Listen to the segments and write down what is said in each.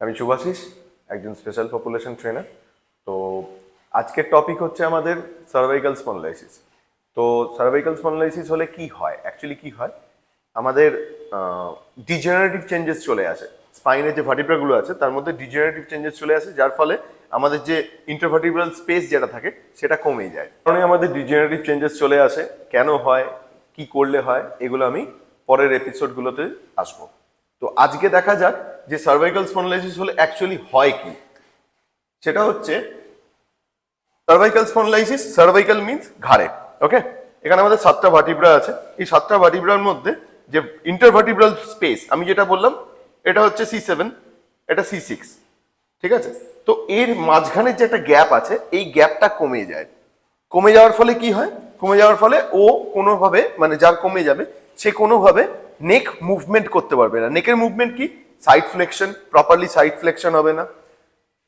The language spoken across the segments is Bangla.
আমি শুভাশিস, একজন স্পেশাল পপুলেশন ট্রেনার। তো আজকের টপিক হচ্ছে আমাদের সার্ভাইকাল স্পন্ডলাইসিস। তো সার্ভাইকাল স্পন্ডলাইসিস হলে কি হয়, অ্যাকচুয়ালি কি হয়, আমাদের ডিজেনারেটিভ চেঞ্জেস চলে আসে। স্পাইনের যে ভার্টিব্রাগুলো আছে তার মধ্যে ডিজেনারেটিভ চেঞ্জেস চলে আসে, যার ফলে আমাদের যে ইন্টারভার্টিব্রাল স্পেস যেটা থাকে সেটা কমে যায়। কারণে আমাদের ডিজেনারেটিভ চেঞ্জেস চলে আসে। কেন হয়, কি করলে হয়, এগুলো আমি পরের এপিসোডগুলোতে আসবো। তো আজকে দেখা যাক যে সার্ভাইকাল স্পন্ডলাইসিস হলে অ্যাকচুয়ালি হয় কি। সেটা হচ্ছে সার্ভাইকাল স্পন্ডলাইসিস, সার্ভাইকাল মিন্স ঘাড়ে। ওকে, এখানে আমাদের 7টা ভার্টিব্রা আছে। এই 7টা ভার্টিব্রার মধ্যে যে ইন্টারভার্টিব্রাল স্পেস আমি যেটা বললাম, এটা হচ্ছে C7, এটা C6, ঠিক আছে। তো এর মাঝখানে যে একটা গ্যাপ আছে, এই গ্যাপটা কমে যায়। কমে যাওয়ার ফলে কি হয়, কমে যাওয়ার ফলে ও কোনোভাবে, মানে যার কমে যাবে সে কোনোভাবে নেক মুভমেন্ট করতে পারবে না। নেকের মুভমেন্ট কি, side flexion, properly side flexion হবে না,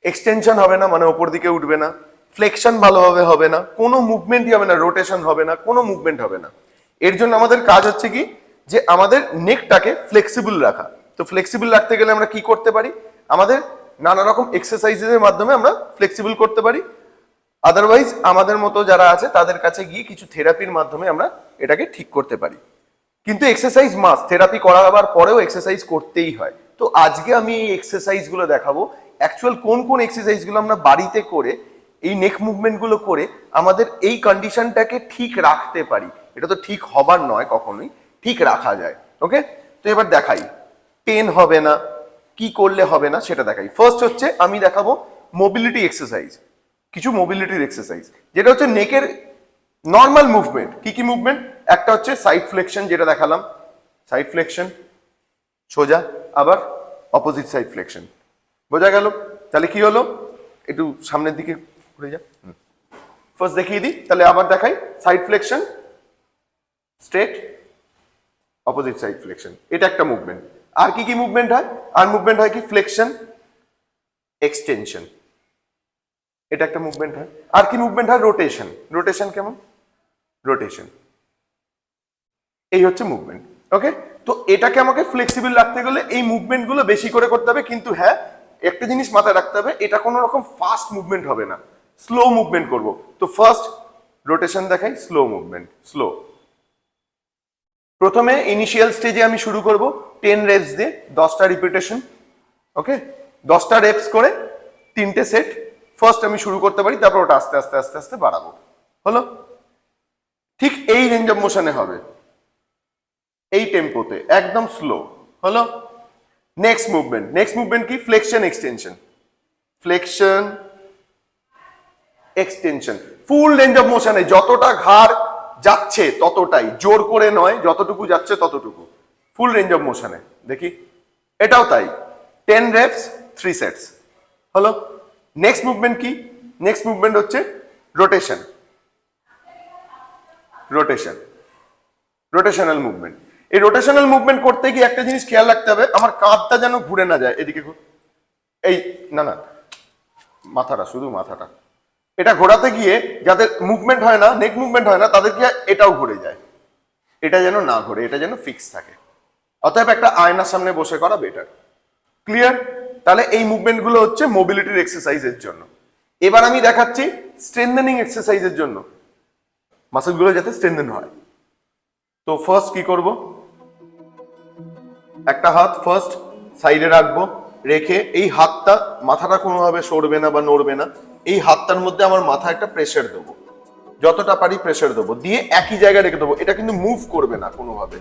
এক্সটেনশন হবে না, মানে ওপর দিকে উঠবে না, ফ্লেকশন ভালোভাবে হবে না, কোনো মুভমেন্টই হবে না, রোটেশন হবে না, কোনো মুভমেন্ট হবে না। এর জন্য আমাদের কাজ হচ্ছে কি, যে আমাদের নেকটাকে ফ্লেক্সিবল রাখা। তো ফ্লেক্সিবল রাখতে গেলে আমরা কি করতে পারি, আমাদের নানা রকম এক্সারসাইজের মাধ্যমে আমরা ফ্লেক্সিবল করতে পারি। আদারওয়াইজ আমাদের মতো যারা আছে তাদের কাছে গিয়ে কিছু থেরাপির মাধ্যমে আমরা এটাকে ঠিক করতে পারি। কিন্তু এক্সারসাইজ মাস্ট, থেরাপি করাবার পরেও এক্সারসাইজ করতেই হয়। তো আজকে আমি এই এক্সারসাইজগুলো দেখাবো, অ্যাকচুয়াল কোন কোন এক্সারসাইজগুলো আমরা বাড়িতে করে এই নেক মুভমেন্টগুলো করে আমাদের এই কন্ডিশনটাকে ঠিক রাখতে পারি। এটা তো ঠিক হবার নয়, কখনোই ঠিক রাখা যায়। ওকে, তো এবার দেখাই পেন হবে না, কি করলে হবে না সেটা দেখাই। ফার্স্ট হচ্ছে আমি দেখাবো মোবিলিটি এক্সারসাইজ, কিছু মোবিলিটির এক্সারসাইজ, যেটা হচ্ছে নেকের নর্মাল মুভমেন্ট। কি কি মুভমেন্ট, একটা হচ্ছে সাইড ফ্লেকশন, যেটা দেখালাম, সাইড ফ্লেকশন সোজা, আবার অপোজিট সাইড ফ্লেকশন। বোঝা গেল? তাহলে কি হলো, একটু সামনের দিকে ঘুরে যা, ফার্স্ট দেখিয়ে দিই, তাহলে আবার দেখাই। Side flexion, straight, opposite side flexion, এটা একটা মুভমেন্ট। আর কি কি মুভমেন্ট হয়, আর মুভমেন্ট হয় কি, ফ্লেকশন, এক্সটেনশন, এটা একটা মুভমেন্ট হয়। আর কি মুভমেন্ট হয়, রোটেশন। রোটেশন কেমন, রোটেশন, এই হচ্ছে মুভমেন্ট। ওকে, তো এটাকে আমাকে ফ্লেক্সিবল রাখতে গেলে এই মুভমেন্ট গুলো বেশি করে করতে হবে। কিন্তু হ্যাঁ, একটা জিনিস মাথায় রাখতে হবে, এটা কোনো রকম ফাস্ট মুভমেন্ট হবে না, স্লো মুভমেন্ট করব। তো ফার্স্ট রোটেশন দেখাই, স্লো মুভমেন্ট, স্লো। প্রথমে ইনিশিয়াল স্টেজে আমি শুরু করব 10 রেপস দিয়ে, 10টা রিপিটেশন। ওকে, 10টা রেপস করে 3টে সেট ফার্স্ট আমি শুরু করতে পারি, তারপর ওটা আস্তে আস্তে আস্তে আস্তে বাড়াবো। হলো, ঠিক এই রেঞ্জ অফ মোশনে হবে, এই টেম্পোতে, একদম স্লো। হলো, নেক্সট মুভমেন্ট, নেক্সট মুভমেন্ট কি, flexion extension, flexion extension, full range of মোশনে, যতটা ঘাড় যাচ্ছে ততটাই, জোর করে নয়, যতটুকু যাচ্ছে ততটুকু, ফুল রেঞ্জ অফ মোশনে। দেখি, এটাও তাই, 10 রেপস 3 সেটস। হলো, নেক্সট মুভমেন্ট কি, নেক্সট মুভমেন্ট হচ্ছে রোটেশন, রোটেশন, রোটেশনাল মুভমেন্ট। এই রোটেশনাল মুভমেন্ট করতে গিয়ে একটা জিনিস খেয়াল রাখতে হবে, আমার কাঁধটা যেন ঘুরে না যায়, এদিকে ঘুর, এই না না, মাথাটা, শুধু মাথাটা, এটা ঘোরাতে গিয়ে যাদের মুভমেন্ট হয় না, নেক মুভমেন্ট হয় না, তাদের কি এটাও ঘুরে যায়, এটা যেন না ঘোরে, এটা যেন ফিক্স থাকে। অতএব একটা আয়নার সামনে বসে করা বেটার। ক্লিয়ার? তাহলে এই মুভমেন্ট গুলো হচ্ছে মোবিলিটির এক্সারসাইজের জন্য। এবার আমি দেখাচ্ছি স্ট্রেনথেনিং এক্সারসাইজের জন্য, মাসেল গুলো যাতে স্ট্রেনথেন হয়। তো ফার্স্ট কি করব, একটা হাত ফার্স্ট সাইডে রাখবো, রেখে এই হাতটা, মাথাটা কোনোভাবে সরবে না বা নড়বে না, এই হাতটার মধ্যে আমার মাথা একটা প্রেসার দেবো, যতটা পারি প্রেসার দেবো, দিয়ে একই জায়গায় রেখে দেবো। এটা কিন্তু মুভ করবে না কোনোভাবে,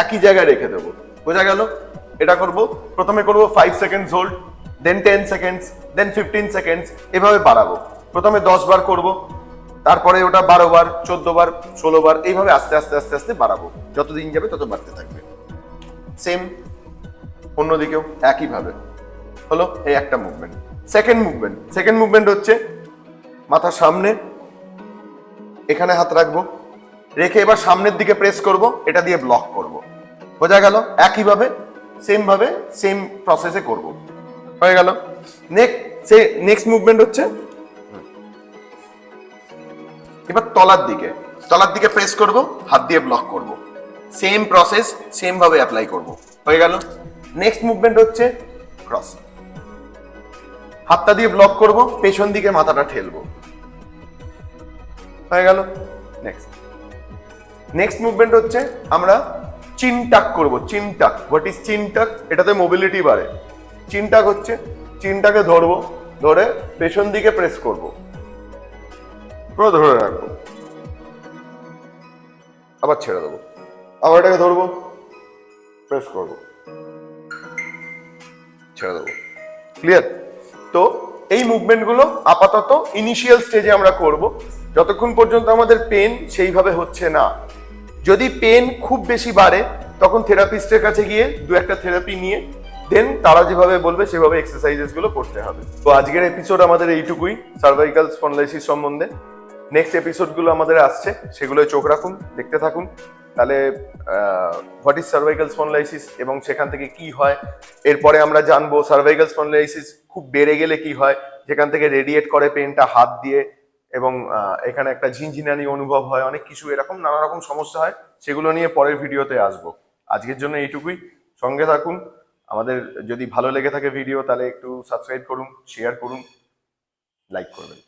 একই জায়গায় রেখে দেবো। বোঝা গেল? এটা করব, প্রথমে করব 5 সেকেন্ডস হোল্ড, দেন 10 সেকেন্ডস, দেন 15 সেকেন্ডস, এভাবে বাড়াবো। প্রথমে 10 বার করব, তারপরে ওটা 12 বার, 14 বার, 16 বার, এইভাবে আস্তে আস্তে আস্তে আস্তে বাড়াবো। যত দিন যাবে তত বাড়তে থাকবে। সেম অন্যদিকেও একইভাবে। হলো, এই একটা movement. Second movement, second movement হচ্ছে মাথার সামনে, এখানে হাত রাখবো, রেখে এবার সামনের দিকে প্রেস করব, এটা দিয়ে ব্লক করব। বোঝা গেল? একইভাবে সেম ভাবে সেম প্রসেসে করব। হয়ে গেল। নেক্সট মুভমেন্ট হচ্ছে এবার তলার দিকে, তলার দিকে প্রেস করব, হাত দিয়ে ব্লক করব। সেম প্রসেস সেম ভাবে অ্যাপ্লাই করব। হয়ে গেল। নেক্সট মুভমেন্ট হচ্ছে ক্রস, হাতটা দিয়ে ব্লক করব, পেছন দিকে মাথাটা ঠেলবো, হয়ে গেল। নেক্সট নেক্সট মুভমেন্ট হচ্ছে আমরা চিন টাক করবো। চিন টাক, হোয়াট ইজ চিন টাক? এটাতে মোবিলিটি বাড়ে। চিন টাক হচ্ছে চিনটাকে ধরবো, ধরে পেছন দিকে প্রেস করব, পুরো ধরে রাখবো, আবার ছেড়ে দেবো, আবার এটাকে ধরবো, প্রেস করবো, ছেড়ে দেবো। ক্লিয়ার? তো এই মুভমেন্টগুলো আপাতত ইনিশিয়াল স্টেজে আমরা করব, যতক্ষণ পর্যন্ত আমাদের পেন সেইভাবে হচ্ছে না। যদি পেন খুব বেশি বাড়ে তখন থেরাপিস্টের কাছে গিয়ে দু একটা থেরাপি নিয়ে দেন তারা যেভাবে বলবে সেভাবে এক্সারসাইজেস গুলো করতে হবে। তো আজকের এপিসোড আমাদের এইটুকুই সার্ভাইকাল স্পন্ডাইলিসিস সম্বন্ধে। নেক্সট এপিসোড গুলো আমাদের আসছে, সেগুলোয় চোখ রাখুন, দেখতে থাকুন। তাহলে হোয়াট ইজ সার্ভাইকাল স্পন্ডাইলিসিস এবং সেখান থেকে কি হয়, এরপরে আমরা জানবো সার্ভাইকাল স্পন্ডাইলিসিস খুব বেড়ে গেলে কি হয়, যেখান থেকে রেডিয়েট করে পেনটা হাত দিয়ে, এবং এখানে একটা ঝিনঝিনানি অনুভব হয়, অনেক কিছু এরকম নানা রকম সমস্যা হয়, সেগুলো নিয়ে পরের ভিডিওতে আসবো। আজকের জন্য এইটুকুই, সঙ্গে থাকুন। আমাদের যদি ভালো লেগে থাকে ভিডিও তাহলে একটু সাবস্ক্রাইব করুন, শেয়ার করুন, লাইক করবেন।